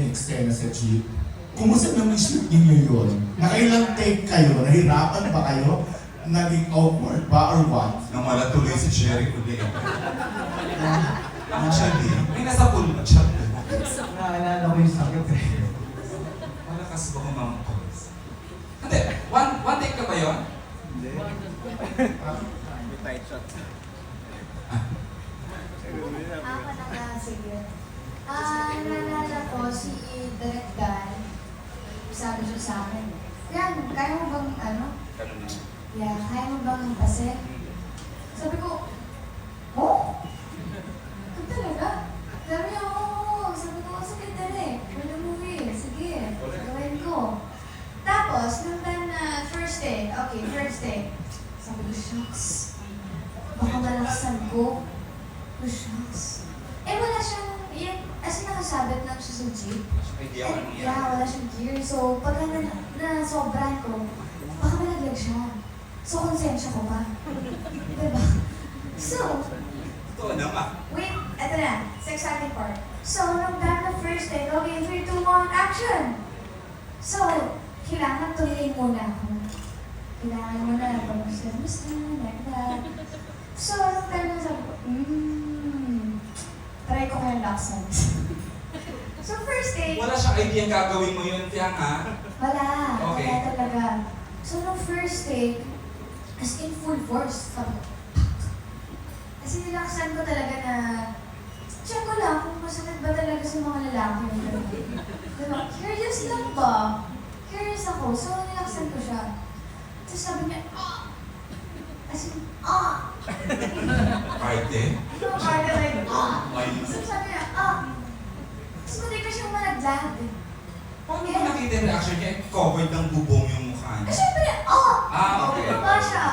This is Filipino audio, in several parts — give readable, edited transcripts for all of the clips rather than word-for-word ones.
eksena sa jeep. Kumusta naman shoot ninyo yun? Nakailang take kayo? Nahirapan ba kayo? Naging awkward ba or what? Nang wala tuloy si Sherry ulit. Actually, may nasa pool pa siya. Naalala ko yung sakit eh. Malakas ba kumamukos? Hindi, one take ka ba yun? Hindi. May tight shot. Ako na sige. Naalala ko si Direk Dan, sabi siya sa akin, yan, kaya mo bang kaya mo bang hampasin? Sabi ko, oh? Ito talaga? Sabi niya, oo. Sabi ko, sige Direk, wala movie, sige, gawin ko. Tapos, nung time na first day, okay, first day, sabi ko, shucks, baka malaksan ko. Oh, shucks. Wala siyang, as in nakasabit lang siya sa jeep. Wala siyang gear. So, pag na-sobrahan ko, baka malaglag siya. So, konsensya ko pa. Diba? So, Totoo naman. wait, eto na, sa exciting part. So, nung dahil na first day, okay, 3, 2, 1, action! So, kailangan tuloy muna ako. Kailangan mo na, pag-musta, like that. So, nung dahil na sabi ko, try ko kayong accent. So first day, Wala siyang idea gagawin mo yun, Tiang, ha? wala. Okay. Wala talaga. So nung first day, as in full force, sabi ko, kasi nilaksan ko talaga na, check ko lang kung masakit ba talaga sa mga lalaki. Diba? Curious lang ba? Curious ako. So nilaksan ko siya. Tapos sabi niya, as in, Arte? no, parang like, Ay. So sabi niya, Tapos hindi ko siyang malaglag. Paano mo nakita yung reaction niya? Covered ng bubong yung mukha niya. Siyempre, Okay. Bumaba siya.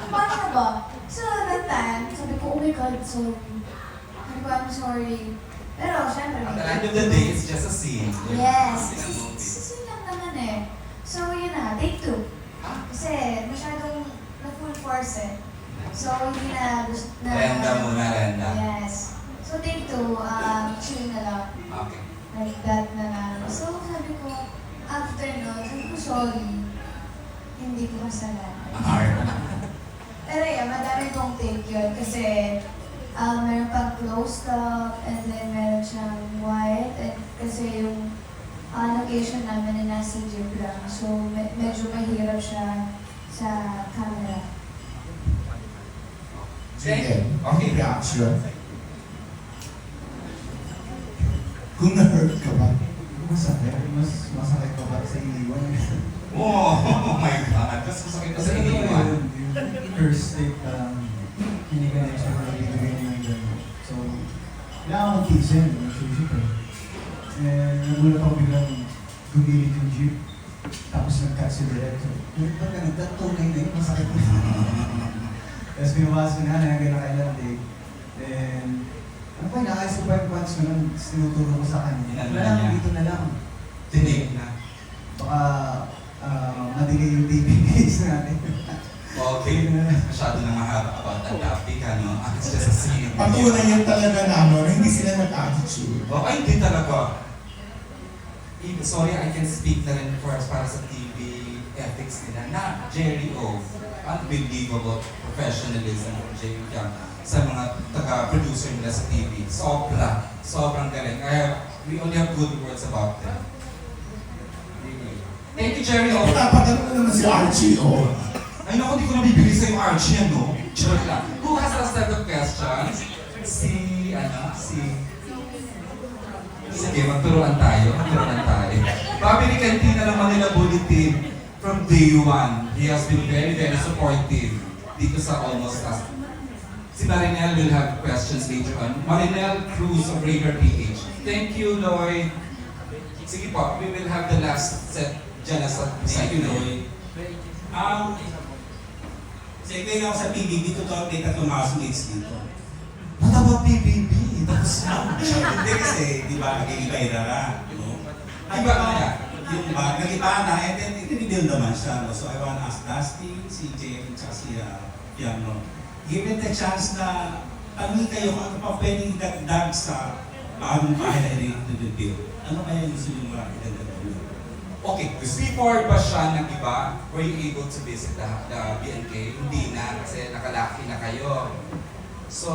Bumaba siya ba? So, that time, sabi ko, oh my God, sorry. Sabi ko, I'm sorry. Pero, siyempre, At the end of the day, it's just a scene. yes. It's a movie. Kasi lang naman eh. So, yun na, take 2. Kasi, masyadong na-full force eh. So, hindi na gusto na... Renda muna, renda. Yes. So, take 2, chill na lang. Okay. Like that na lang. So, sabi ko, after no, sabi ko, sorry. Hindi ko kasalanan. Pero yeah, madami kong take yun. Kasi, meron pang close up, and then meron siyang wide. And kasi yung location namin na nasa jeep lang. So, medyo mahirap siya sa camera. Sige. Okay. Reaction. Kung na-hurt ka ba? Masakit. Mas masakit pa ba sa iniwan? Oh my God. Mas masakit pa sa iniwan. Yung first take pa lang, kiniganay siya na bibigay niya yung gano'n. So, kailangan ko mag-tiisin, mag-shoot eh. Nagulat ako biglang gumilit yung jeep. Tapos nag-cut si director. Ba't ka nagtatunay na yun? Masakit na. Tapos pinuwas ko na, hanggang nakailang take. Then, ano ba, inaayos ko pa yung punch ko nun, tinuturo ko sa kanya. Inano Wala lang, niya? dito na lang. Tinig na. Baka madigay yung DVDs natin. Okay. Masyado na mahaba about that topic, ano? It's just a scene. Patunay yan talaga na hindi sila nag-attitude. Okay, hindi talaga. Sorry, I can speak na rin para sa TV ethics nila na Jerry O. Unbelievable professionalism ng Jerry Young sa mga taga-producer nila sa TV. Sobrang galing. We only have good words about them. Thank you, Jerry O. Dapat ano naman si Archie, Ay naku, di ko nabibigay sa'yo Archie, ano? Charot lang. Who has a set of questions? Sige, magturuan tayo. Family Cantina ng Manila Bulletin from day one. He has been very, very supportive dito sa Almost Us. Si Marinel will have questions later on. Marinel Cruz of Raver PH. Thank you, Lloyd. Sige po, we will have the last set dyan sa Thank you, Lloyd. Sige ako sa PBB, totoo kita tumaas ng age dito. What about PBB? Tapos Hindi kasi, di ba, nag-iiba irara, no? Iba ka na. Yung ba, nag-iba na, and then itinidil naman siya, no? So I want to ask Dusty, si JM, at si Piano. Given the chance na tanongin kayo kung ano pa pwedeng idagdag sa bagong bahay na i-rebuild. Ano kaya yung gusto niyo makikita doon? Okay, before ba siya nag-iba, were you able to visit the BNK? Hindi na, kasi nakalaki na kayo. So,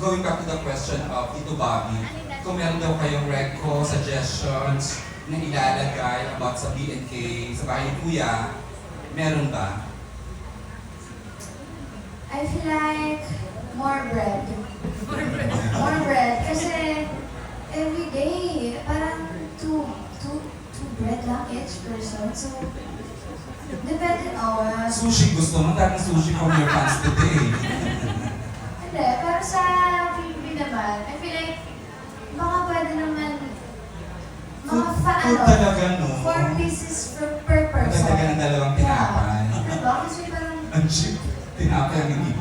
going back to the question of Tito Bobby, kung meron daw kayong reco, suggestions na ilalagay about sa BNK, sa bahay ni Kuya, meron ba? I feel like more bread. More bread. Kasi every day, parang two bread lang each person. So, depende on Sushi, gusto mo? Daming sushi from your fans today. Hindi, para sa PBB naman, I feel like baka pwede naman mga Food talaga, no? 4 pieces per person. Magdagdagan ng dalawang tinapay. Diba? Kasi parang, Ang cheap. Tinapay ang hindi.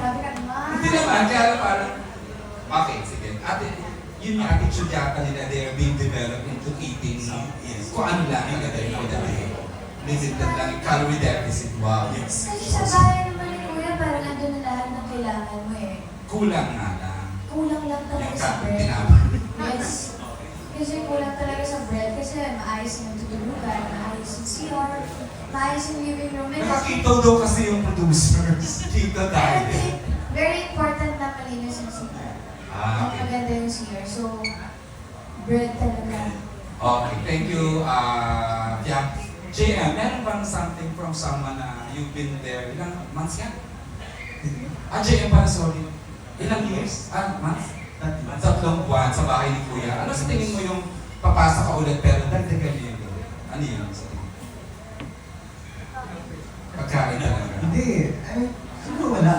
grabe ka naman. Hindi naman, kaya parang... Okay, sige. Yun yung attitude yata nila, they are being developed into eating kung ano lang yung gagawin for the day. Limited lang, yung calorie deficit, wow. Yes. Kasi sa bahay naman ni Kuya, parang nandun na lahat ng kailangan mo eh. Kulang nga lang. Kulang lang talaga Yung sa bread. tinapay. Yes. Kasi kulang talaga sa bread kasi maayos yung tutulugan, maayos yung CR, maayos yung living room. And Nakakito daw kasi yung producers. Kita I tayo. think very important na malinis yung CR. Ah, okay. Maganda yung CR. So, bread talaga. Okay, thank you. Yeah. JM, meron bang something from someone na you've been there? Ilang months yan? JM pala, sorry. Ilang years? Months? 3 buwan sa bahay ni Kuya. Ano sa tingin mo yung papasok ka ulit pero dagdagan niyo yun? Ano yun sa tingin mo? Pagkain talaga. Hindi, siguro wala.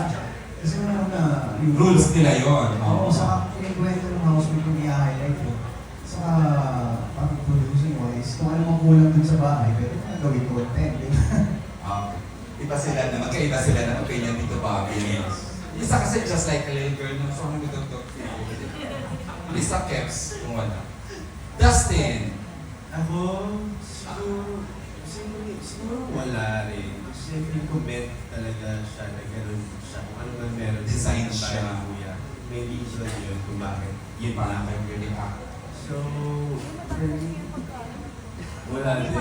Kasi naman na yung Rules nila yun. Oo, saka kinikwento ng housemate ko i-highlight ko. Saka, pag-producing wise, kung ano mang kulang dun sa bahay, pwede ko na gawin content. Okay. Iba sila na, magkaiba sila ng opinion dito, Bobby. Isa kasi just like a little girl, no? So, ano yung dog Isa keps, kung wala. Dustin! Ako, siguro wala rin. Kasi feel ko meant talaga siya na gano'n siya. Kung ano man meron Design sa siya. bahay ni Kuya. May reason yun kung bakit. Yun pala kayo really So, for me, wala din.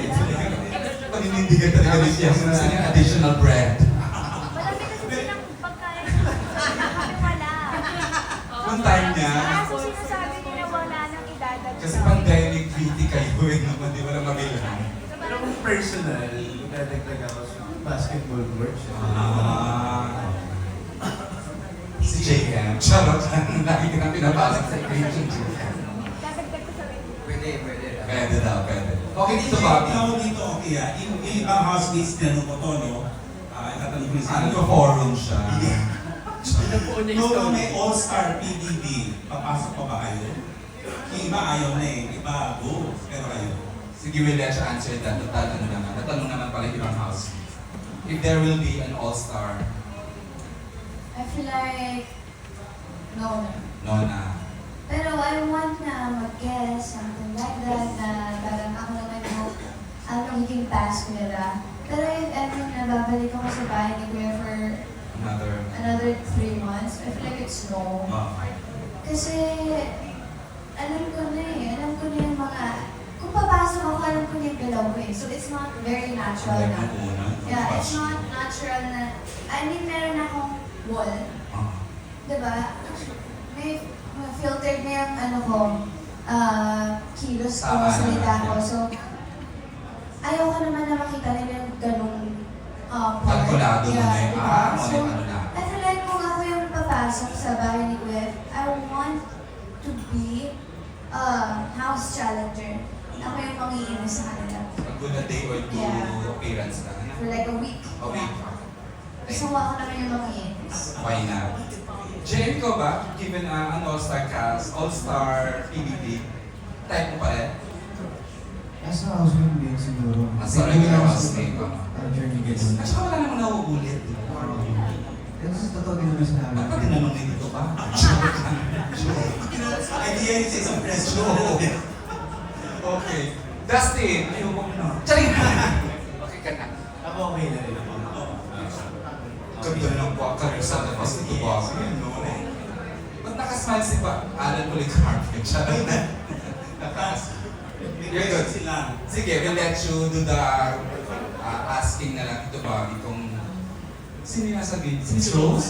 Paninindigan talaga rin siya. Gusto niya additional bread. Marami kasi silang pagkain na wala. Kung time niya, Kaso sinasabi nila wala nang idadagdag. kasi pandemic beauty kayo eh, naman di wala mabilang. Pero kung personal, magdadagdag ako sa basketball court. Si JM, charot lang. Lagi ka na pinapasok sa equation. Dadagdag ko sa Pwede daw, pwede. Okay, dito Bobby. Ikaw dito, okay yung ibang housemates tinanong ko to, no? Itatanong ko rin sa Ano ko forum siya? No, may All-Star PBB. Papasok pa ba kayo? Yung iba ayaw na eh. Iba, go. Pero kayo. Sige, we'll let you answer that. Natanong naman pala yung ibang house. If there will be an all-star, I feel like, no. no na. Pero I want na mag-guess, something like that, na parang ako naman yung ang magiging task nila. Pero if ever na babalik ako sa bahay ni Kuya for another 3 months, I feel like it's no. Kasi alam ko na yung mga, kung papasok ako, alam ko na yung galaw ko eh. So it's not very natural na. Yeah, it's not natural na, I mean, meron akong wall. Diba? May filtered na yung ano ko, kilos ko, Tama salita naman, ko. yeah. So, ayaw ko naman na makita nila yung ganung part. Kalkulado mo na yung, diba? So, ano na. I feel like kung ako yung papasok sa bahay ni Kuya, I want to be a house challenger. Ako yung mangiinis sa kanila. A good a day or two Yeah. appearance na. For like a week. A week. Gusto ko ako naman yung mangiinis. Why not? Jane, ikaw ba? Given an all-star cast, all-star PBB, type mo pa rin? Nasa housemate din siguro. Nasa regular housemate ka. Journey ganun. At saka wala namang nauulit. Kasi totoo din naman sinabi. Ba't pa tinanong dito ba? Idea yun sa isang presyo. Okay. Dustin, ayaw mo na. Charing! Okay ka na. Ako okay na rin ako. Ganda ng baka sa labas nito ba? Ba't nakasmile si ba? Alan Policarpio. Charot na. That's, You're good. sila. Sige, we'll let you do the asking na lang ito, Bobby, kung sino yung nasa video? Si Miss Rose?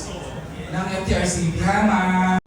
Ng FTRCB. Hi, ma'am!